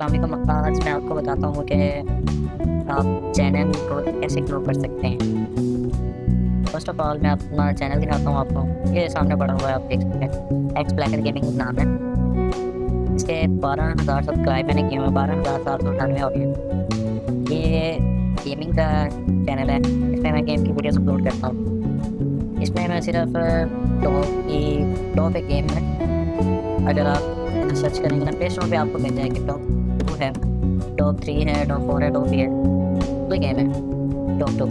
अस्सलाम आज मैं आपको बताता हूँ कि आप चैनल को कैसे ग्रो कर सकते हैं। फर्स्ट ऑफ ऑल मैं अपना चैनल दिखाता हूँ आपको। ये सामने पड़ा हुआ है, आप देख सकते हैं, एक्स ब्लैकर गेमिंग नाम है। इसके 12,000 सब्सक्राइब मैंने किए हुए, 12,798 हो गए। ये गेमिंग का चैनल है, इसमें मैं गेम की वीडियोस अपलोड करता हूँ। इसमें मैं सिर्फ टॉप एक गेम है, अगर आप सर्च करेंगे ना प्ले स्टोर पे आपको मिल जाएगी। टॉप 2 है, टॉप 3 है, टॉप 4 है, टॉप 3 है, कोई गेम है टॉप 2।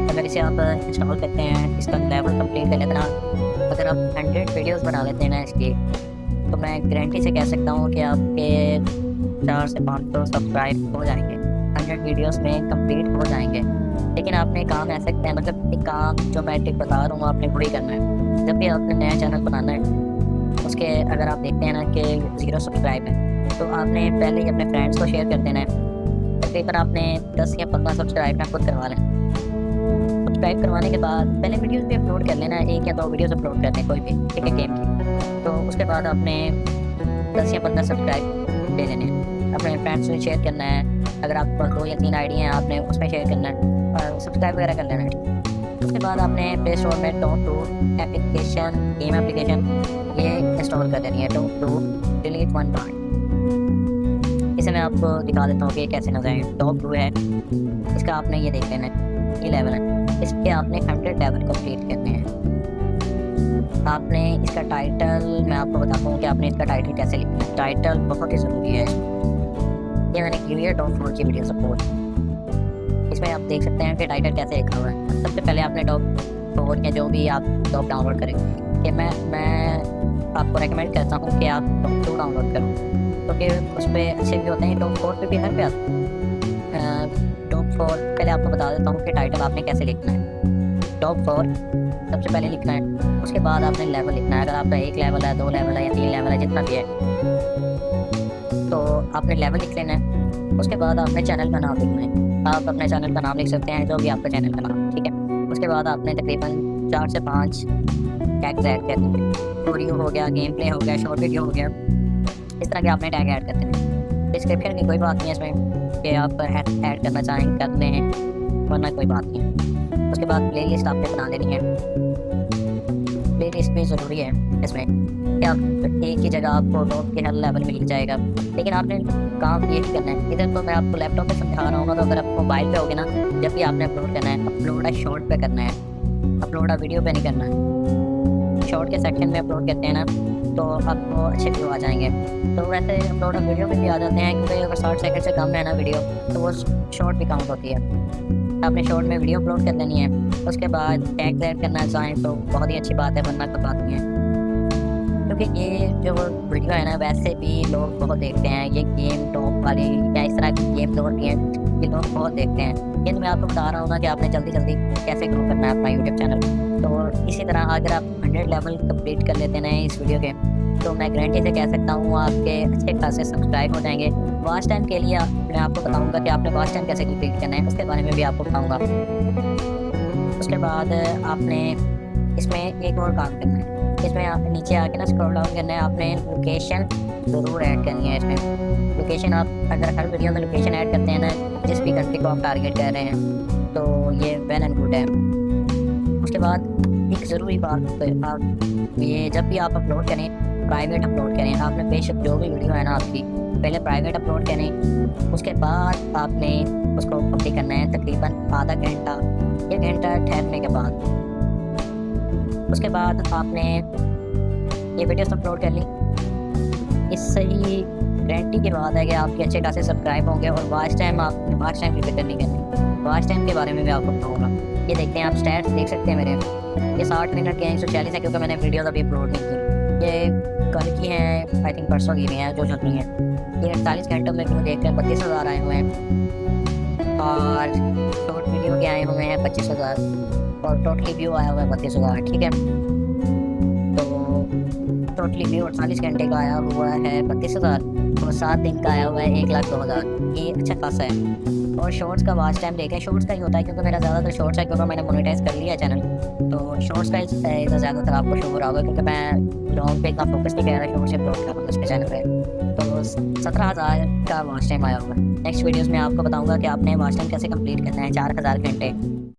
अगर इसे आप इंस्टॉल करते हैं, इसका लेवल कंप्लीट कर लेते हैं, अगर आप 100 वीडियोस बना लेते हैं ना इसकी, तो मैं गारंटी से कह सकता हूँ कि आपके 400 से 500 सब्सक्राइब हो जाएंगे, 100 वीडियोस में कंप्लीट हो जाएंगे। लेकिन आपने काम ऐसा करना है, मतलब एक काम जो मैं टिक बता रहा हूँ आपने पूरी करना है। जब भी आपने नया चैनल बनाना है, उसके अगर आप देखते हैं ना कि 0 सब्सक्राइब है, तो आपने पहले ही अपने फ्रेंड्स को शेयर कर देना है। तकरीबन आपने 10 या 15 सब्सक्राइब ना खुद करवा लें। सब्सक्राइब करवाने के बाद पहले वीडियोस भी अपलोड कर लेना, 1 या 2 वीडियोस अपलोड कर दें कोई भी, ठीक है, गेम की। तो उसके बाद आपने 10 या 15 सब्सक्राइब ले लेने हैं, अपने फ्रेंड्स से शेयर करना है। अगर आपके पास 2 या 3 आईडी हैं, आपने उसमें शेयर करना है और सब्सक्राइब वगैरह कर लेना है। उसके बाद आपने प्ले स्टोर में टॉप 2 एप्लीकेशन, गेम एप्लीकेशन ये इंस्टॉल कर देनी है। Top 2 delete 1 part. इसे मैं आपको दिखा देता हूँ कि कैसे नजर आए। टॉप 2 है, इसका आपने ये देख लेना है, ये लेवल है, इस पर आपने 100 लेवल कंप्लीट करने हैं। आपने इसका टाइटल, मैं आपको बताता हूँ कि आपने इसका टाइटल कैसे लिखना है। टाइटल बहुत ही ज़रूरी है। ये मैंने की हुई है टॉप 4 की वीडियो सपोर्ट। इसमें आप देख सकते हैं कि टाइटल कैसे लिखा हुआ है। सबसे पहले आपने टॉप 4 के जो भी आप टॉप डाउनलोड करेंगे, कि मैं आपको रेकमेंड करता हूँ कि आप टॉप 2 डाउनलोड करो, क्योंकि उस पर अच्छे भी होते हैं। टॉप 4 पे भी हर पे आते हैं। टॉप 4 पहले आपको बता देता हूँ कि टाइटल आपने कैसे लिखना है। टॉप 4 सबसे पहले लिखना है, उसके बाद आपने लेवल लिखना है। अगर आपका 1 लेवल है, 2 लेवल है या 3 लेवल है, जितना भी है, तो आपने लेवल लिख लेना है। उसके बाद आपने चैनल का नाम लिखना है। आप अपने चैनल का नाम लिख सकते हैं, जो भी आपका चैनल का नाम, ठीक है। उसके बाद आपने तकरीबन 4 से 5 टैग्स ऐड करने हैं। वीडियो हो गया, गेम प्ले हो गया, शॉर्ट वीडियो हो गया, इस तरह के आपने टैग ऐड करते हैं। डिस्क्रिप्शन की कोई बात नहीं है इसमें कि आप ऐड करना चाहें कर लें, वरना कोई बात नहीं है। उसके बाद प्ले लिस्ट आपने बना लेनी है। प्ले लिस्ट भी ज़रूरी है इसमें कि आप एक ही जगह आपको टॉप के हर लेवल मिल जाएगा। लेकिन आपने काम ये ही करना है। इधर तो मैं आपको लैपटॉप पे समझा रहा हूँ, तो अगर आप मोबाइल पे होगे ना, जब भी आपने अपलोड करना है, अपलोड है शॉर्ट पे करना है, अपलोड है वीडियो पे नहीं करना है। शॉर्ट के सेक्शन में अपलोड करते हैं ना, तो आपको अच्छे व्यू आ जाएंगे। तो वैसे अपलोड वीडियो पे भी आ जाते हैं, क्योंकि अगर 60 सेकंड से कम है ना वीडियो, तो वो शॉर्ट भी काउंट होती है। आपने शॉर्ट में वीडियो अपलोड कर लेनी है। उसके बाद टैग ऐड करना चाहें तो बहुत ही अच्छी बात है, वरना कोई बात नहीं है। क्योंकि ये जो वीडियो है ना, वैसे भी लोग बहुत देखते हैं। ये गेम टॉप वाली या इस तरह की गेम जो होती हैं, ये लोग बहुत देखते हैं। ये तो मैं आपको बता रहा हूँ ना कि आपने जल्दी जल्दी कैसे ग्रो करना है अपना यूट्यूब चैनल। तो इसी तरह अगर आप 100 लेवल कंप्लीट कर लेते हैं इस वीडियो के, तो मैं गारंटी से कह सकता हूँ आपके अच्छे खासे सब्सक्राइब हो जाएंगे। वॉच टाइम के लिए मैं आपको बताऊँगा कि आपने वॉच टाइम कैसे कंप्लीट करना है, उसके बारे में भी आपको बताऊँगा। उसके बाद आपने इसमें एक और काम करना है। इसमें आप नीचे आके ना स्क्रॉल डाउन करना है, आपने लोकेशन ज़रूर ऐड करनी है। इसमें लोकेशन आप अगर हर वीडियो में लोकेशन ऐड करते हैं ना, जिस भी कंट्री को आप टारगेट कर रहे हैं, तो ये वेल एंड गुड है। उसके बाद एक ज़रूरी बात, आप ये जब भी आप अपलोड करें, प्राइवेट अपलोड करें। आपने बेशक जो भी वीडियो है ना आपकी, पहले प्राइवेट अपलोड करें, उसके बाद आपने उसको पब्लिक करना है तकरीबन आधा घंटा या घंटा ठहरने के बाद। उसके बाद आपने ये वीडियोस अपलोड कर ली। इससे ही गारंटी की बात है कि आपके अच्छे खासे सब्सक्राइब होंगे। और वॉच टाइम, आपने वॉच टाइम की फिक्र नहीं करनी। वॉच टाइम के बारे में भी आपको बताऊँगा। ये देखते हैं आप, स्टैट्स देख सकते हैं मेरे, ये 60 मिनट के हैं, 146 है, क्योंकि मैंने वीडियोस अभी अपलोड नहीं की। ये कल की हैं, आई थिंक परसों की भी हैं जो चल रही हैं। ये 48 घंटों में व्यू देखकर 32,000 आए हुए हैं, और शॉर्ट वीडियो के आए हुए हैं 25,000, और टोटली व्यू आया हुआ है 32,000, ठीक है। तो टोटली व्यू 48 घंटे का आया हुआ है 32,000, और 7 दिन का आया हुआ है 1,02,000। ये अच्छा खासा है। और शॉर्ट्स का वॉच टाइम देखें, शॉर्ट्स का ही होता है, क्योंकि मेरा ज़्यादातर शॉर्ट्स है, क्योंकि मैंने मोनेटाइज कर लिया है चैनल, तो शॉर्ट्स का इतना ज़्यादातर आपको शो हो रहा होगा, क्योंकि मैं लॉन्ग पे इतना फोकस नहीं कर रहा, शॉर्ट्स अपलोड कर रहा हूँ उसके चैनल पे। तो 17,000 का वॉच टाइम आया होगा। नेक्स्ट वीडियोस में आपको बताऊंगा कि आपने वॉच टाइम कैसे कंप्लीट करना है 4,000 घंटे।